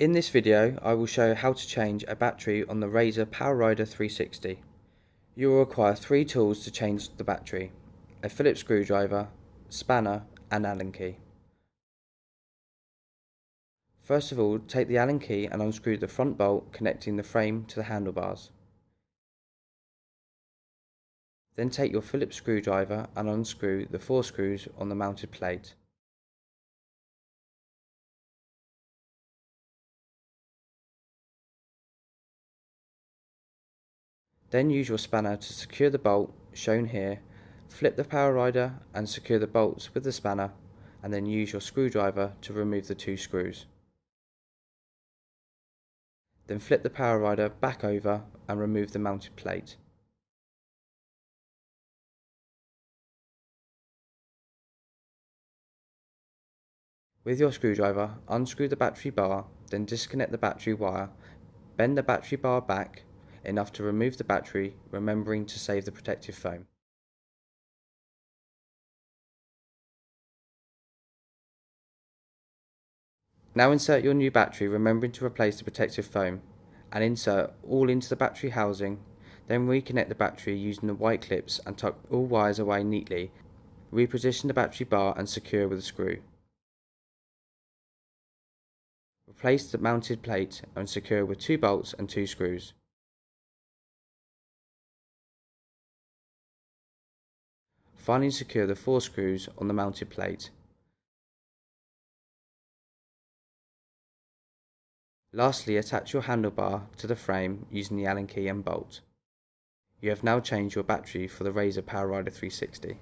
In this video I will show how to change a battery on the Razor PowerRider 360. You will require 3 tools to change the battery: a Phillips screwdriver, spanner and Allen key. First of all, take the Allen key and unscrew the front bolt connecting the frame to the handlebars. Then take your Phillips screwdriver and unscrew the 4 screws on the mounted plate. Then use your spanner to secure the bolt shown here. Flip the PowerRider and secure the bolts with the spanner, and then use your screwdriver to remove the 2 screws. Then flip the PowerRider back over and remove the mounted plate. With your screwdriver, unscrew the battery bar, then disconnect the battery wire. Bend the battery bar back enough to remove the battery, remembering to save the protective foam. Now insert your new battery, remembering to replace the protective foam, and insert all into the battery housing. Then reconnect the battery using the white clips and tuck all wires away neatly. Reposition the battery bar and secure with a screw. Replace the mounted plate and secure with 2 bolts and 2 screws. Finally, secure the 4 screws on the mounted plate. Lastly, attach your handlebar to the frame using the Allen key and bolt. You have now changed your battery for the Razor PowerRider 360.